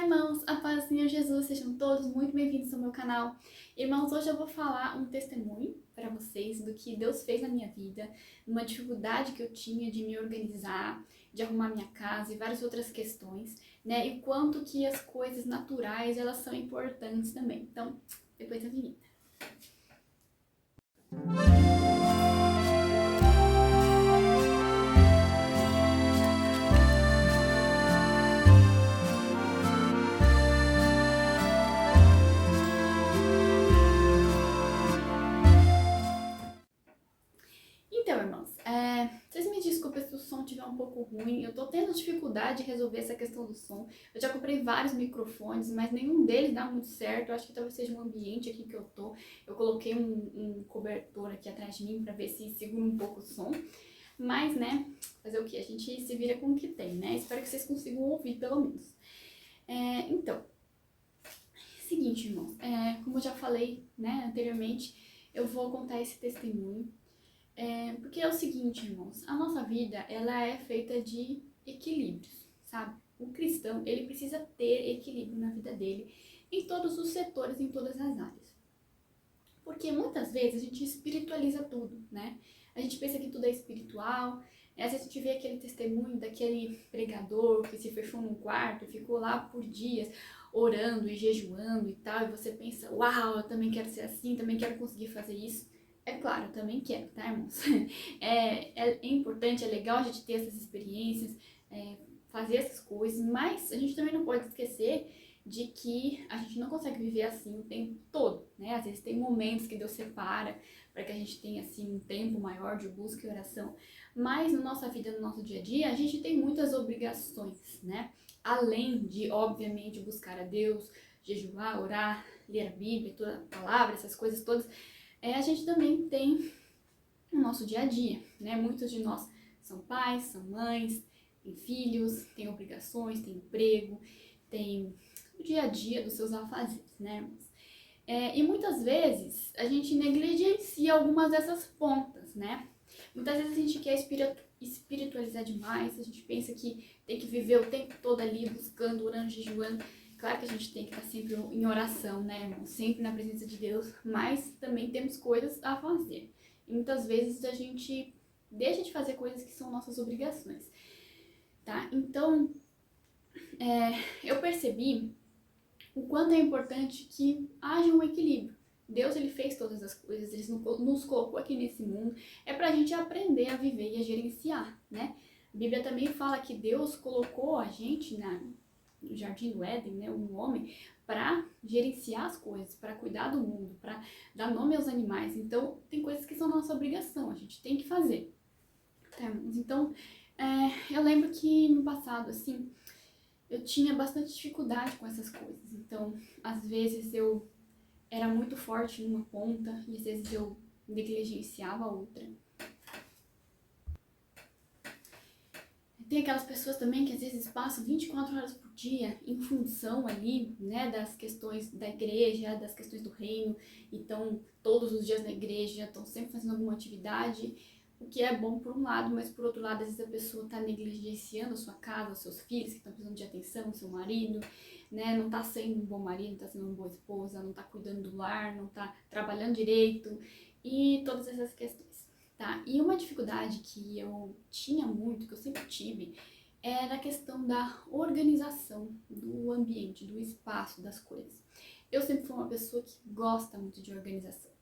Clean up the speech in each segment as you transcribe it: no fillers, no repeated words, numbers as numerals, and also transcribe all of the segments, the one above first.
irmãos, a paz do Senhor Jesus, sejam todos muito bem-vindos ao meu canal. Irmãos, hoje eu vou falar um testemunho para vocês do que Deus fez na minha vida, numa dificuldade que eu tinha de me organizar, de arrumar minha casa e várias outras questões, né? E quanto que as coisas naturais, elas são importantes também. Então, depois da vinheta. Então, irmãos, vocês me desculpem se o som estiver um pouco ruim, eu tô tendo dificuldade de resolver essa questão do som. Eu já comprei vários microfones, mas nenhum deles dá muito certo. Eu acho que talvez seja um ambiente aqui que eu tô. Eu coloquei um cobertor aqui atrás de mim pra ver se segura um pouco o som. Mas, né, fazer o que? A gente se vira com o que tem, né? Espero que vocês consigam ouvir, pelo menos. Então, seguinte, irmãos, como eu já falei, né, anteriormente, eu vou contar esse testemunho. Porque é o seguinte, irmãos, a nossa vida, ela é feita de equilíbrios, sabe? O cristão, ele precisa ter equilíbrio na vida dele, em todos os setores, em todas as áreas. Porque muitas vezes a gente espiritualiza tudo, né? A gente pensa que tudo é espiritual, às vezes a gente vê aquele testemunho daquele pregador que se fechou num quarto e ficou lá por dias orando e jejuando e tal, e você pensa, uau, eu também quero ser assim, também quero conseguir fazer isso. É claro, eu também quero, tá, irmãos? É importante, é legal a gente ter essas experiências, fazer essas coisas, mas a gente também não pode esquecer de que a gente não consegue viver assim o tempo todo, né? Às vezes tem momentos que Deus separa para que a gente tenha assim um tempo maior de busca e oração, mas na nossa vida, no nosso dia a dia, a gente tem muitas obrigações, né? Além de, obviamente, buscar a Deus, jejuar, orar, ler a Bíblia, toda a palavra, essas coisas todas, a gente também tem o nosso dia a dia, né? Muitos de nós são pais, são mães, têm filhos, têm obrigações, têm emprego, têm o dia a dia dos seus afazeres, né, irmãos? E muitas vezes a gente negligencia algumas dessas pontas, né? Muitas vezes a gente quer espiritualizar demais, a gente pensa que tem que viver o tempo todo ali buscando, orando, jejuando. Claro que a gente tem que estar sempre em oração, né, irmão? Sempre na presença de Deus, mas também temos coisas a fazer. E muitas vezes a gente deixa de fazer coisas que são nossas obrigações, tá? Então, eu percebi o quanto é importante que haja um equilíbrio. Deus, ele fez todas as coisas, ele nos colocou aqui nesse mundo, é pra gente aprender a viver e a gerenciar, né? A Bíblia também fala que Deus colocou a gente no Jardim do Éden, né, um homem, para gerenciar as coisas, para cuidar do mundo, para dar nome aos animais. Então, tem coisas que são nossa obrigação, a gente tem que fazer. Tá? Então, eu lembro que no passado, assim, eu tinha bastante dificuldade com essas coisas. Então, às vezes eu era muito forte numa ponta e às vezes eu negligenciava a outra. Tem aquelas pessoas também que às vezes passam 24 horas por dia em função ali, né, das questões da igreja, das questões do reino. Então, todos os dias na igreja, estão sempre fazendo alguma atividade, o que é bom por um lado, mas por outro lado, às vezes a pessoa está negligenciando a sua casa, os seus filhos que estão precisando de atenção, o seu marido, né, não está sendo um bom marido, não está sendo uma boa esposa, não está cuidando do lar, não está trabalhando direito e todas essas questões. Tá? E uma dificuldade que eu tinha muito, que eu sempre tive, era a questão da organização do ambiente, do espaço, das coisas. Eu sempre fui uma pessoa que gosta muito de organização.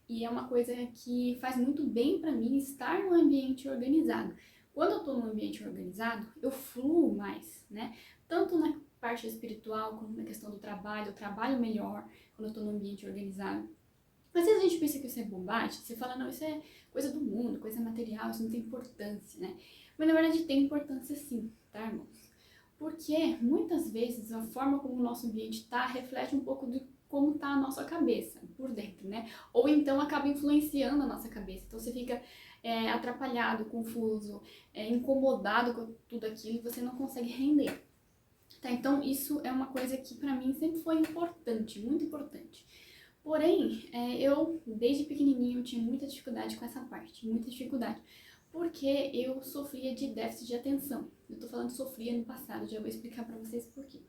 E é uma coisa que faz muito bem pra mim estar num ambiente organizado. Quando eu tô num ambiente organizado, eu fluo mais, né? Tanto na parte espiritual, como na questão do trabalho, eu trabalho melhor quando eu tô num ambiente organizado. Mas se a gente pensa que isso é bobagem, você fala, não, isso é coisa do mundo, coisa material, isso não tem importância, né? Mas na verdade tem importância sim, tá, irmãos? Porque muitas vezes a forma como o nosso ambiente está reflete um pouco de como está a nossa cabeça por dentro, né? Ou então acaba influenciando a nossa cabeça. Então você fica atrapalhado, confuso, incomodado com tudo aquilo e você não consegue render. Tá? Então isso é uma coisa que pra mim sempre foi importante, muito importante. Porém, eu, desde pequenininho, tinha muita dificuldade com essa parte, muita dificuldade, porque eu sofria de déficit de atenção. Eu tô falando sofria no passado, já vou explicar pra vocês por quê.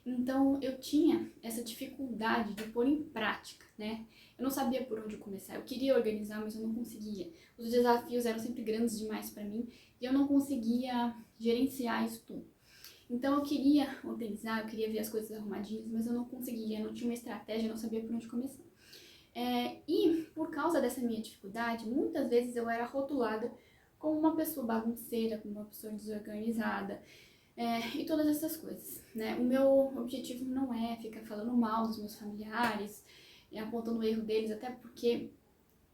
Então eu tinha essa dificuldade de pôr em prática, né? Eu não sabia por onde começar. Eu queria organizar, mas eu não conseguia. Os desafios eram sempre grandes demais para mim e eu não conseguia gerenciar isso tudo. Então eu queria organizar, eu queria ver as coisas arrumadinhas, mas eu não conseguia, eu não tinha uma estratégia, eu não sabia por onde começar. E por causa dessa minha dificuldade, muitas vezes eu era rotulada como uma pessoa bagunceira, como uma pessoa desorganizada, e todas essas coisas, né? O meu objetivo não é ficar falando mal dos meus familiares, apontando o erro deles, até porque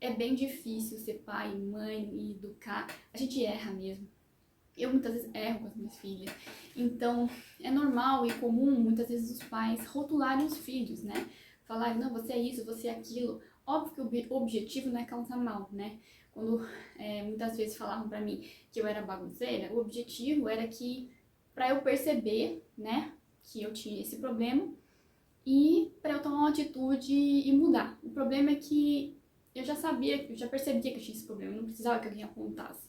é bem difícil ser pai, mãe e educar. A gente erra mesmo. Eu muitas vezes erro com as minhas filhas. Então, é normal e comum muitas vezes os pais rotularem os filhos, né? Falarem, não, você é isso, você é aquilo. Óbvio que o objetivo não é causar mal, né? Quando muitas vezes falavam pra mim que eu era bagunceira, o objetivo era que, pra eu perceber, né, que eu tinha esse problema e pra eu tomar uma atitude e mudar. O problema é que eu já sabia, eu já percebia que eu tinha esse problema, eu não precisava que alguém apontasse.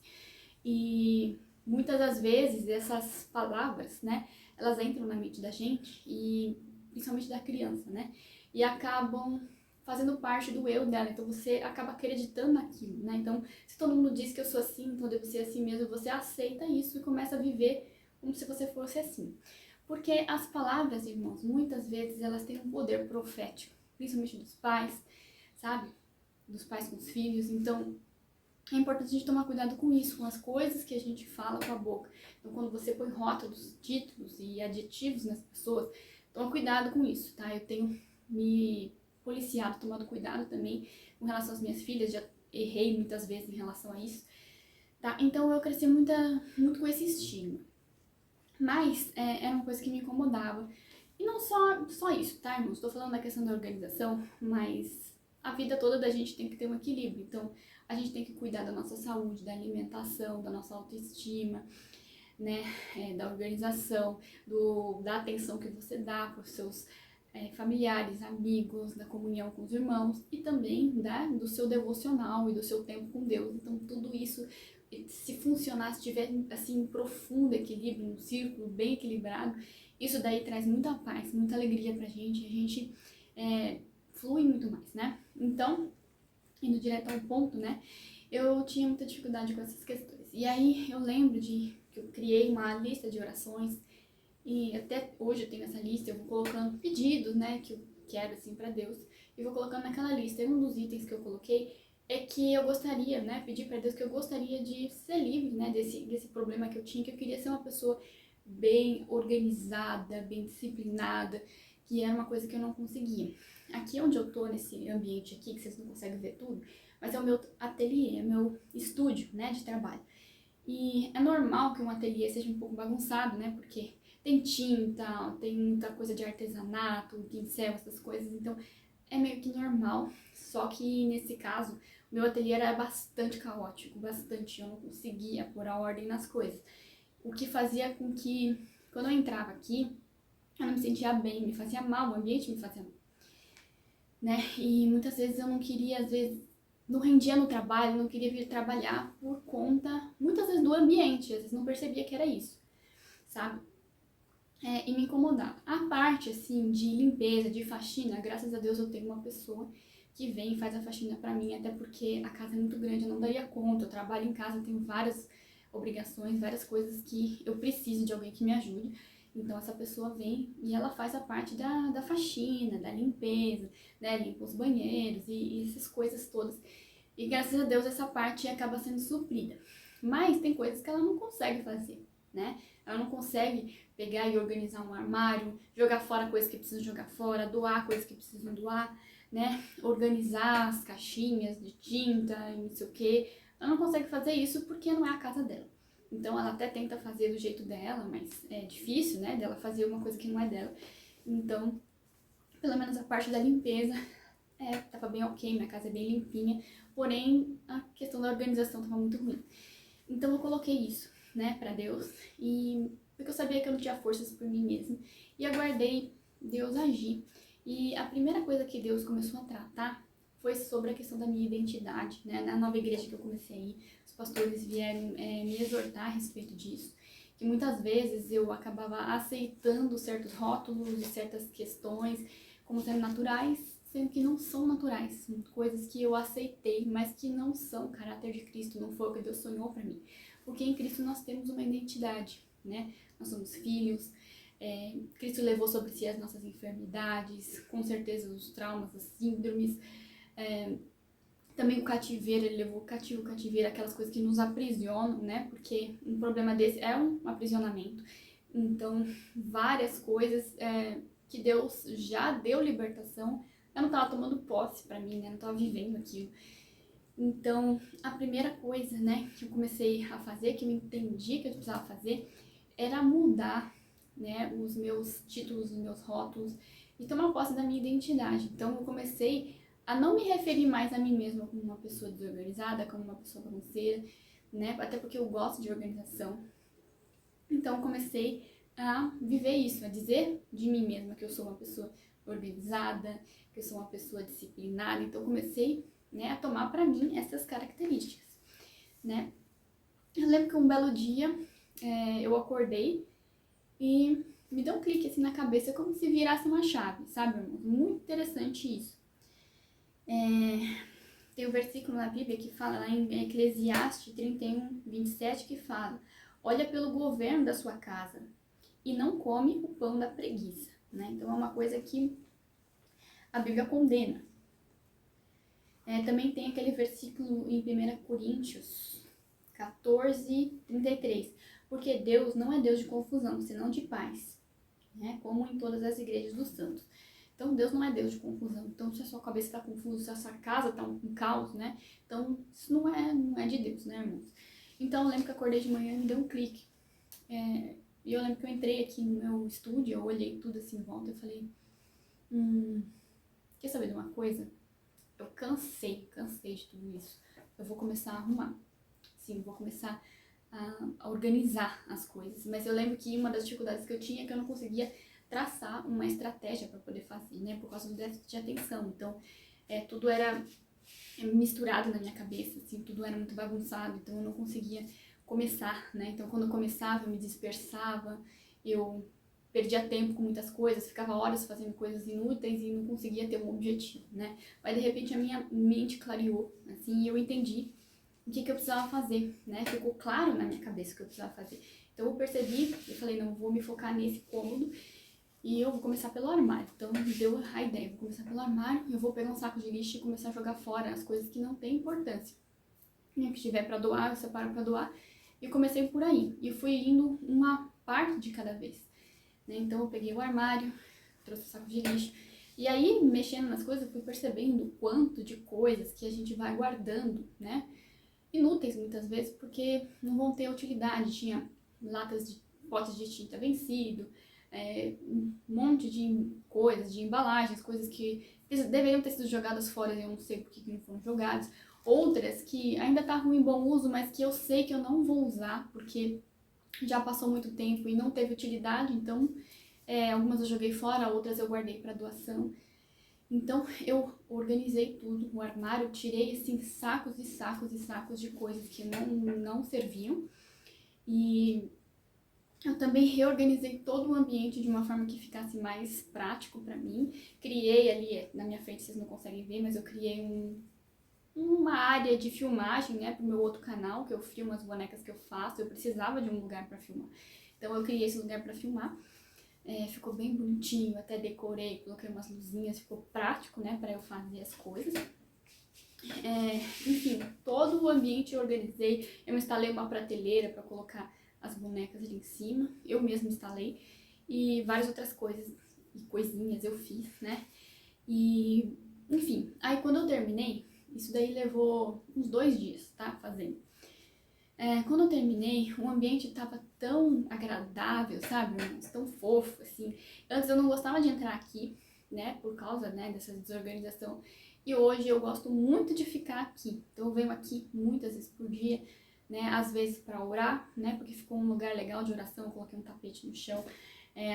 E muitas das vezes essas palavras, né, elas entram na mente da gente e principalmente da criança, né, e acabam fazendo parte do eu dela, então você acaba acreditando naquilo, né, então se todo mundo diz que eu sou assim, então eu devo ser assim mesmo, você aceita isso e começa a viver como se você fosse assim. Porque as palavras, irmãos, muitas vezes elas têm um poder profético, principalmente dos pais, sabe, dos pais com os filhos, então é importante a gente tomar cuidado com isso, com as coisas que a gente fala com a boca. Então, quando você põe rótulos, títulos e adjetivos nas pessoas, toma cuidado com isso, tá? Eu tenho me policiado, tomado cuidado também com relação às minhas filhas, já errei muitas vezes em relação a isso, tá? Então, eu cresci muito com esse estigma. Mas era uma coisa que me incomodava. E não só isso, tá, irmãos? Estou falando da questão da organização, mas a vida toda da gente tem que ter um equilíbrio. Então, a gente tem que cuidar da nossa saúde, da alimentação, da nossa autoestima, né, da organização, da atenção que você dá para os seus familiares, amigos, da comunhão com os irmãos e também do seu devocional e do seu tempo com Deus. Então, tudo isso, se funcionar, se tiver assim, um profundo equilíbrio, um círculo bem equilibrado, isso daí traz muita paz, muita alegria pra gente, a gente flui muito mais, né? Então, indo direto ao ponto, né? Eu tinha muita dificuldade com essas questões. E aí eu lembro que eu criei uma lista de orações e até hoje eu tenho essa lista, eu vou colocando pedidos, né, que eu quero assim para Deus, e vou colocando naquela lista. E um dos itens que eu coloquei é que eu gostaria, né, pedir para Deus que eu gostaria de ser livre, né, desse problema que eu tinha, que eu queria ser uma pessoa bem organizada, bem disciplinada, que era uma coisa que eu não conseguia. Aqui onde eu tô, nesse ambiente aqui, que vocês não conseguem ver tudo, mas é o meu ateliê, é o meu estúdio, né, de trabalho. E é normal que um ateliê seja um pouco bagunçado, né, porque tem tinta, tem muita coisa de artesanato, pincel, essas coisas, então é meio que normal. Só que nesse caso, o meu ateliê era bastante caótico, bastante, eu não conseguia pôr a ordem nas coisas. O que fazia com que, quando eu entrava aqui, eu não me sentia bem, me fazia mal, o ambiente me fazia mal, né? E muitas vezes eu não queria, às vezes, não rendia no trabalho, não queria vir trabalhar por conta, muitas vezes, do ambiente, às vezes não percebia que era isso, sabe? E me incomodava. A parte, assim, de limpeza, de faxina, graças a Deus eu tenho uma pessoa que vem e faz a faxina pra mim, até porque a casa é muito grande, eu não daria conta, eu trabalho em casa, eu tenho várias obrigações, várias coisas que eu preciso de alguém que me ajude. Então essa pessoa vem e ela faz a parte da faxina, da limpeza, né, limpa os banheiros e essas coisas todas. E graças a Deus essa parte acaba sendo suprida. Mas tem coisas que ela não consegue fazer, né? Ela não consegue pegar e organizar um armário, jogar fora coisas que precisam jogar fora, doar coisas que precisam doar, né? Organizar as caixinhas de tinta e não sei o quê. Ela não consegue fazer isso porque não é a casa dela. Então ela até tenta fazer do jeito dela, mas é difícil, né? Dela fazer uma coisa que não é dela. Então, pelo menos a parte da limpeza tava bem ok, minha casa é bem limpinha, porém a questão da organização tava muito ruim. Então eu coloquei isso, né, pra Deus, e porque eu sabia que eu não tinha forças por mim mesma, e aguardei Deus agir. E a primeira coisa que Deus começou a tratar foi sobre a questão da minha identidade, né, na nova igreja que eu comecei a ir, os pastores vieram me exortar a respeito disso, que muitas vezes eu acabava aceitando certos rótulos e certas questões como sendo naturais, sendo que não são naturais, são coisas que eu aceitei, mas que não são o caráter de Cristo, não foi o que Deus sonhou para mim. Porque em Cristo nós temos uma identidade, né? Nós somos filhos, Cristo levou sobre si as nossas enfermidades, com certeza os traumas, as síndromes, também o cativeiro, ele levou o cativeiro, aquelas coisas que nos aprisionam, né? Porque um problema desse é um aprisionamento. Então, várias coisas que Deus já deu libertação, eu não estava tomando posse para mim, né? Não estava vivendo aquilo. Então, a primeira coisa, né, que eu comecei a fazer, que eu entendi que eu precisava fazer, era mudar, né, os meus títulos, os meus rótulos e tomar posse da minha identidade. Então, eu comecei a não me referir mais a mim mesma como uma pessoa desorganizada, como uma pessoa bagunceira, né, até porque eu gosto de organização. Então, eu comecei a viver isso, a dizer de mim mesma que eu sou uma pessoa organizada, que eu sou uma pessoa disciplinada. Então, eu comecei, né, a tomar para mim essas características, né. Eu lembro que um belo dia eu acordei e me deu um clique assim na cabeça, como se virasse uma chave, sabe, irmãos? Muito interessante isso. Tem um versículo na Bíblia que fala lá em Eclesiastes 31, 27, que fala: olha pelo governo da sua casa e não come o pão da preguiça, né? Então é uma coisa que a Bíblia condena. Também tem aquele versículo em 1 Coríntios 14, 33. Porque Deus não é Deus de confusão, senão de paz, né? Como em todas as igrejas dos santos. Então, Deus não é Deus de confusão. Então, se a sua cabeça está confusa, se a sua casa está um caos, né? Então, isso não é de Deus, né, irmãos? Então, eu lembro que eu acordei de manhã e me deu um clique. E eu lembro que eu entrei aqui no meu estúdio, eu olhei tudo assim em volta e falei... quer saber de uma coisa? Eu cansei de tudo isso. Eu vou começar a arrumar. Sim, vou começar a organizar as coisas. Mas eu lembro que uma das dificuldades que eu tinha é que eu não conseguia traçar uma estratégia para poder fazer, né? Por causa do déficit de atenção. Então, tudo era misturado na minha cabeça, assim, tudo era muito bagunçado. Então, eu não conseguia começar, né? Então, quando eu começava, eu me dispersava, eu perdia tempo com muitas coisas, ficava horas fazendo coisas inúteis e não conseguia ter um objetivo, né? Mas, de repente, a minha mente clareou, assim, e eu entendi o que eu precisava fazer, né? Ficou claro na minha cabeça o que eu precisava fazer. Então, eu percebi, eu falei, não, vou me focar nesse cômodo e eu vou começar pelo armário. Então, me deu a ideia, vou começar pelo armário, eu vou pegar um saco de lixo e começar a jogar fora as coisas que não têm importância. E o que tiver para doar, eu separo para doar. E eu comecei por aí. E fui indo uma parte de cada vez, né? Então, eu peguei o armário, trouxe o saco de lixo. E aí, mexendo nas coisas, eu fui percebendo o quanto de coisas que a gente vai guardando, né? Inúteis muitas vezes, porque não vão ter utilidade. Tinha potes de tinta vencido, um monte de coisas, de embalagens, coisas que deveriam ter sido jogadas fora e eu não sei por que não foram jogadas. Outras que ainda estavam em bom uso, mas que eu sei que eu não vou usar, porque já passou muito tempo e não teve utilidade, então algumas eu joguei fora, outras eu guardei para doação. Então, eu organizei tudo, o armário, tirei, assim, sacos e sacos e sacos de coisas que não serviam. E eu também reorganizei todo o ambiente de uma forma que ficasse mais prático para mim. Criei ali, na minha frente vocês não conseguem ver, mas eu criei uma área de filmagem, né, pro meu outro canal, que eu filmo as bonecas que eu faço. Eu precisava de um lugar para filmar. Então, eu criei esse lugar para filmar. Ficou bem bonitinho, até decorei, coloquei umas luzinhas, ficou prático, né, para eu fazer as coisas. Enfim, todo o ambiente eu organizei, eu instalei uma prateleira para colocar as bonecas ali em cima, eu mesma instalei, e várias outras coisas e coisinhas eu fiz, né, e enfim, aí quando eu terminei, isso daí levou uns 2 dias, tá, fazendo. Quando eu terminei, o ambiente estava tão agradável, sabe, tão fofo, assim. Antes eu não gostava de entrar aqui, né, por causa, né, dessa desorganização. E hoje eu gosto muito de ficar aqui. Então eu venho aqui muitas vezes por dia, né, às vezes para orar, né, porque ficou um lugar legal de oração, eu coloquei um tapete no chão.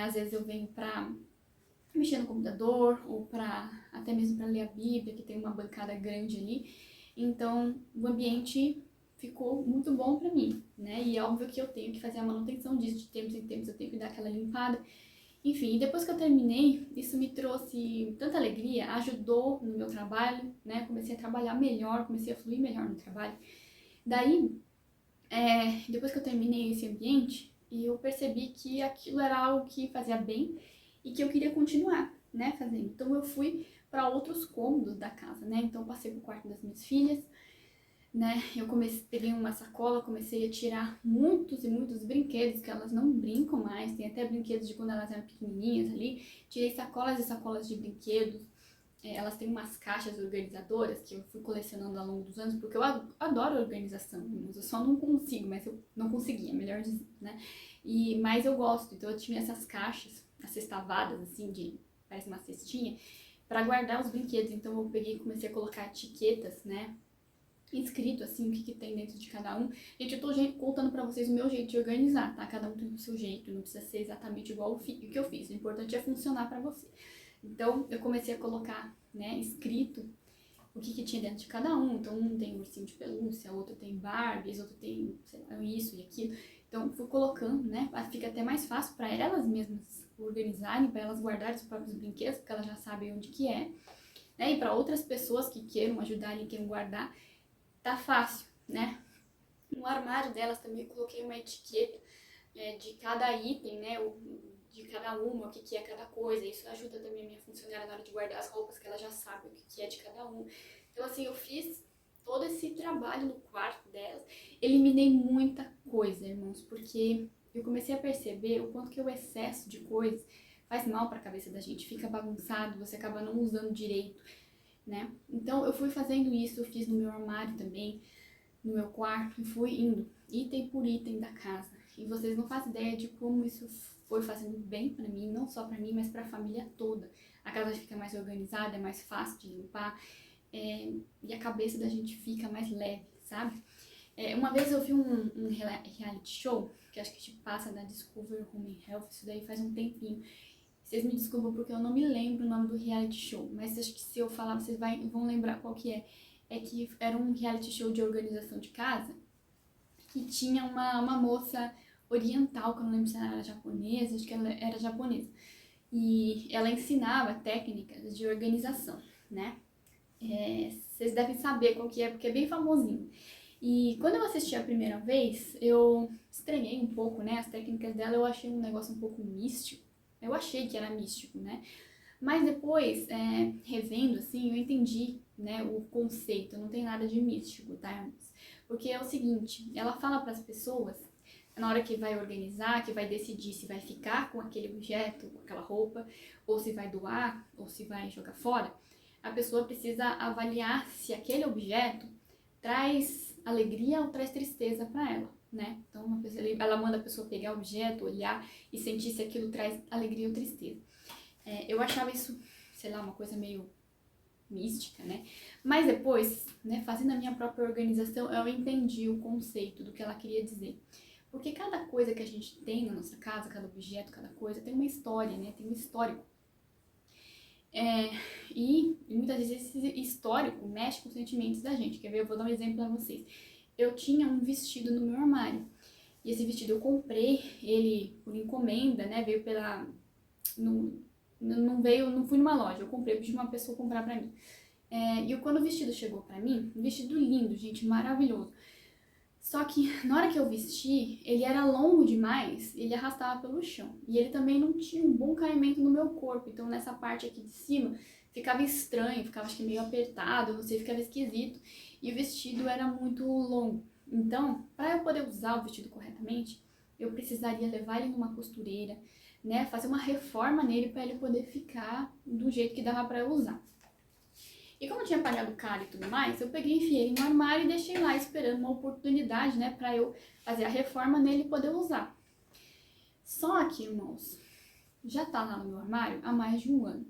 Às vezes eu venho para mexer no computador ou para até mesmo para ler a Bíblia, que tem uma bancada grande ali. Então o ambiente ficou muito bom pra mim, né? E é óbvio que eu tenho que fazer a manutenção disso, de tempos em tempos eu tenho que dar aquela limpada. Enfim, depois que eu terminei, isso me trouxe tanta alegria, ajudou no meu trabalho, né? Comecei a trabalhar melhor, comecei a fluir melhor no trabalho. Daí, depois que eu terminei esse ambiente, eu percebi que aquilo era algo que fazia bem e que eu queria continuar, né, fazendo. Então eu fui para outros cômodos da casa, né? Então eu passei pro quarto das minhas filhas, né? Eu peguei uma sacola, comecei a tirar muitos e muitos brinquedos que elas não brincam mais. Tem até brinquedos de quando elas eram pequenininhas ali. Tirei sacolas e sacolas de brinquedos. Elas têm umas caixas organizadoras que eu fui colecionando ao longo dos anos, porque eu adoro organização, mas eu só não consigo, mas eu não conseguia, melhor dizer, né? Mas eu gosto, então eu tinha essas caixas, acestavadas, assim, parece uma cestinha, para guardar os brinquedos. Então eu peguei e comecei a colocar etiquetas, né? Escrito assim, o que tem dentro de cada um. Gente, eu tô contando pra vocês o meu jeito de organizar, tá? Cada um tem o seu jeito, não precisa ser exatamente igual o que eu fiz. O importante é funcionar pra você. Então, eu comecei a colocar, né, escrito o que tinha dentro de cada um. Então, um tem ursinho de pelúcia, outro tem Barbies, outro tem, sei lá, isso e aquilo. Então, fui colocando, né, fica até mais fácil para elas mesmas organizarem, para elas guardarem os próprios brinquedos, porque elas já sabem onde que é. Né? E para outras pessoas que queiram ajudarem, queiram guardar, tá fácil, né? No armário delas também eu coloquei uma etiqueta de cada item, né? De cada uma, o que é cada coisa. Isso ajuda também a minha funcionária na hora de guardar as roupas, que ela já sabe o que é de cada um. Então, assim, eu fiz todo esse trabalho no quarto delas. Eliminei muita coisa, irmãos, porque eu comecei a perceber o quanto que o excesso de coisas faz mal para a cabeça da gente. Fica bagunçado, você acaba não usando direito, né? Então, eu fui fazendo isso, eu fiz no meu armário também, no meu quarto, e fui indo item por item da casa. E vocês não fazem ideia de como isso foi fazendo bem pra mim, não só pra mim, mas pra família toda. A casa fica mais organizada, é mais fácil de limpar, e a cabeça da gente fica mais leve, sabe? Uma vez eu vi um reality show, que acho que te passa na Discover Home and Health, isso daí faz um tempinho. Vocês me desculpam porque eu não me lembro o nome do reality show, mas acho que se eu falar vocês vão lembrar qual que é. É que era um reality show de organização de casa, que tinha uma moça oriental, que eu não lembro se ela era japonesa, acho que ela era japonesa. E ela ensinava técnicas de organização, né? Vocês devem saber qual que é, porque é bem famosinho. E quando eu assisti a primeira vez, eu estranhei um pouco, né? As técnicas dela eu achei um negócio um pouco místico. Eu achei que era místico, né? Mas depois, revendo, assim, eu entendi, né, o conceito. Não tem nada de místico, tá? Porque é o seguinte, ela fala para as pessoas, na hora que vai organizar, que vai decidir se vai ficar com aquele objeto, com aquela roupa, ou se vai doar, ou se vai jogar fora, a pessoa precisa avaliar se aquele objeto traz alegria ou traz tristeza para ela, né? Então, ela manda a pessoa pegar o objeto, olhar e sentir se aquilo traz alegria ou tristeza. Eu achava isso, sei lá, uma coisa meio mística, né? Mas depois, né, fazendo a minha própria organização, eu entendi o conceito do que ela queria dizer. Porque cada coisa que a gente tem na nossa casa, cada objeto, cada coisa, tem uma história, né? Tem um histórico. E muitas vezes esse histórico mexe com os sentimentos da gente. Quer ver? Eu vou dar um exemplo pra vocês. Eu tinha um vestido no meu armário. E esse vestido eu comprei ele por encomenda, né? Veio não fui numa loja, eu comprei, eu pedi uma pessoa comprar pra mim. E quando o vestido chegou pra mim, um vestido lindo, gente, maravilhoso. Só que na hora que eu vesti, ele era longo demais, ele arrastava pelo chão. E ele também não tinha um bom caimento no meu corpo, então nessa parte aqui de cima ficava estranho, ficava acho que meio apertado, não sei, ficava esquisito. E o vestido era muito longo. Então, para eu poder usar o vestido corretamente, eu precisaria levar ele numa costureira, né, fazer uma reforma nele para ele poder ficar do jeito que dava para eu usar. E como eu tinha pagado caro e tudo mais, eu peguei, enfiei ele no armário e deixei lá esperando uma oportunidade, né, para eu fazer a reforma nele e poder usar. Só que, irmãos, já tá lá no meu armário há mais de um ano.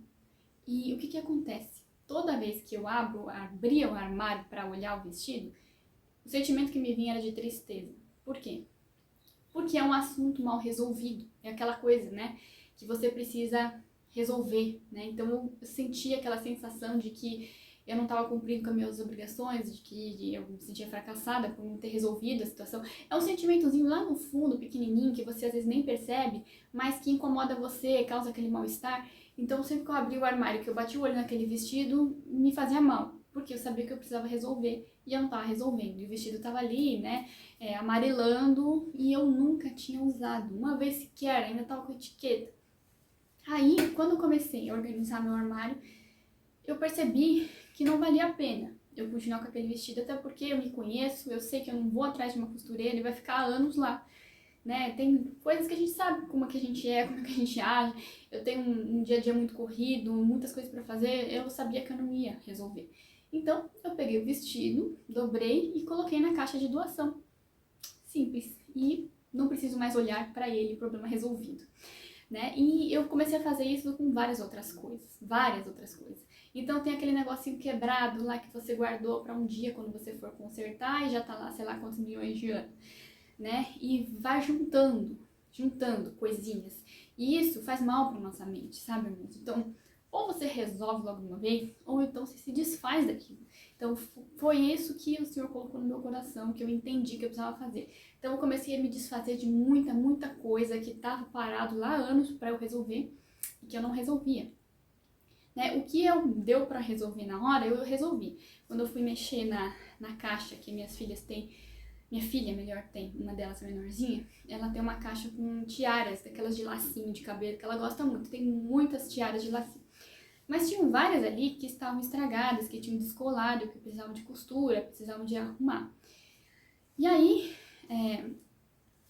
E o que acontece? Toda vez que eu abria o armário para olhar o vestido, o sentimento que me vinha era de tristeza. Por quê? Porque é um assunto mal resolvido. É aquela coisa, né, que você precisa resolver, né? Então eu sentia aquela sensação de que eu não estava cumprindo com as minhas obrigações, de que eu me sentia fracassada por não ter resolvido a situação. É um sentimentozinho lá no fundo, pequenininho, que você às vezes nem percebe, mas que incomoda você, causa aquele mal-estar. Então, sempre que eu abri o armário, que eu bati o olho naquele vestido, me fazia mal, porque eu sabia que eu precisava resolver e eu não estava resolvendo. E o vestido estava ali, né, amarelando, e eu nunca tinha usado, uma vez sequer, ainda estava com etiqueta. Aí, quando eu comecei a organizar meu armário, eu percebi que não valia a pena eu continuar com aquele vestido, até porque eu me conheço, eu sei que eu não vou atrás de uma costureira e vai ficar anos lá, né? Tem coisas que a gente sabe como é que a gente é, como é que a gente age. Eu tenho um dia a dia muito corrido, muitas coisas para fazer, eu sabia que eu não ia resolver. Então, eu peguei o vestido, dobrei e coloquei na caixa de doação. Simples. E não preciso mais olhar para ele, problema resolvido. Né? E eu comecei a fazer isso com várias outras coisas. Então tem aquele negocinho quebrado lá que você guardou para um dia quando você for consertar e já tá lá, sei lá quantos milhões de anos, né? E vai juntando coisinhas. E isso faz mal para nossa mente, sabe, irmãos? Então, ou você resolve logo de uma vez, ou então você se desfaz daquilo. Então, foi isso que o Senhor colocou no meu coração, que eu entendi que eu precisava fazer. Então, eu comecei a me desfazer de muita coisa que estava parado lá há anos para eu resolver e que eu não resolvia. Né? O que eu deu para resolver na hora, eu resolvi. Quando eu fui mexer na caixa que minhas filhas têm, minha filha, melhor, tem, uma delas menorzinha, ela tem uma caixa com tiaras, daquelas de lacinho de cabelo, que ela gosta muito, tem muitas tiaras de lacinho. Mas tinham várias ali que estavam estragadas, que tinham descolado, que precisavam de costura, precisavam de arrumar. E aí,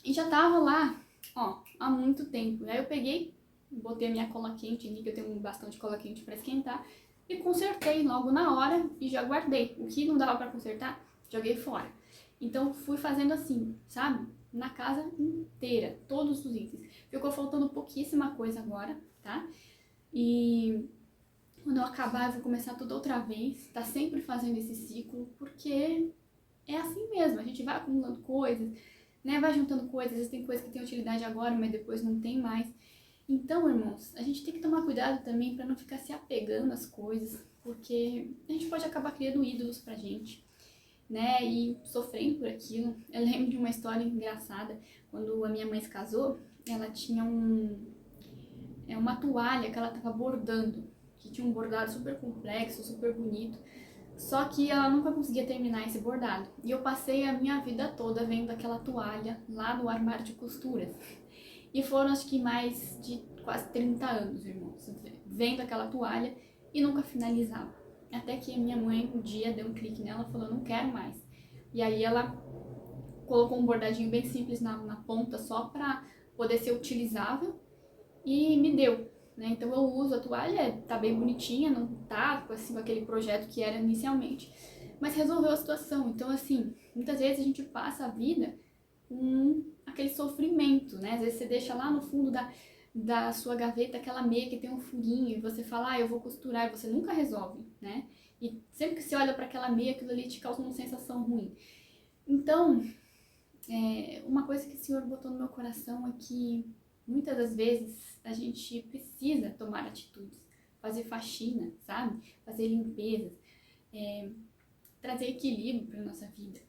e já tava lá, ó, há muito tempo. Aí eu peguei, botei a minha cola quente ali, que eu tenho bastante cola quente para esquentar, e consertei logo na hora e já guardei. O que não dava para consertar, joguei fora. Então fui fazendo assim, sabe? Na casa inteira, todos os itens. Ficou faltando pouquíssima coisa agora, tá? E quando eu acabar, eu vou começar tudo outra vez. Tá sempre fazendo esse ciclo, porque é assim mesmo. A gente vai acumulando coisas, né? Vai juntando coisas. Às vezes tem coisa que tem utilidade agora, mas depois não tem mais. Então, irmãos, a gente tem que tomar cuidado também para não ficar se apegando às coisas, porque a gente pode acabar criando ídolos pra gente, né? E sofrendo por aquilo. Eu lembro de uma história engraçada. Quando a minha mãe se casou, ela tinha uma toalha que ela estava bordando, que tinha um bordado super complexo, super bonito. Só que ela nunca conseguia terminar esse bordado. E eu passei a minha vida toda vendo aquela toalha lá no armário de costuras. E foram acho que mais de quase 30 anos, irmãos, vendo aquela toalha e nunca finalizava. Até que a minha mãe um dia deu um clique nela e falou, não quero mais. E aí ela colocou um bordadinho bem simples na ponta só pra poder ser utilizável e me deu. Né? Então eu uso a toalha, tá bem bonitinha, não tá assim, com aquele projeto que era inicialmente, mas resolveu a situação. Então assim, muitas vezes a gente passa a vida com aquele sofrimento, né? Às vezes você deixa lá no fundo da sua gaveta aquela meia que tem um furinho e você fala, eu vou costurar, e você nunca resolve, né? E sempre que você olha para aquela meia, aquilo ali te causa uma sensação ruim. Então, uma coisa que o Senhor botou no meu coração é que muitas das vezes a gente precisa tomar atitudes, fazer faxina, sabe? Fazer limpezas, trazer equilíbrio para nossa vida.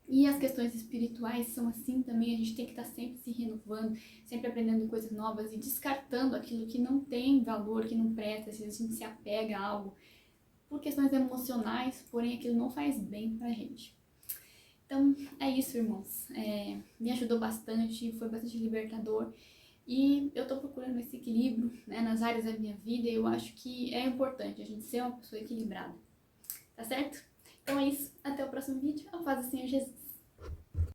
E as questões espirituais são assim também, a gente tem que estar sempre se renovando, sempre aprendendo coisas novas e descartando aquilo que não tem valor, que não presta, às vezes a gente se apega a algo por questões emocionais, porém aquilo não faz bem pra gente. Então é isso, irmãos, me ajudou bastante, foi bastante libertador e eu tô procurando esse equilíbrio, né, nas áreas da minha vida e eu acho que é importante a gente ser uma pessoa equilibrada, tá certo? Então é isso, até o próximo vídeo, a paz do Senhor Jesus.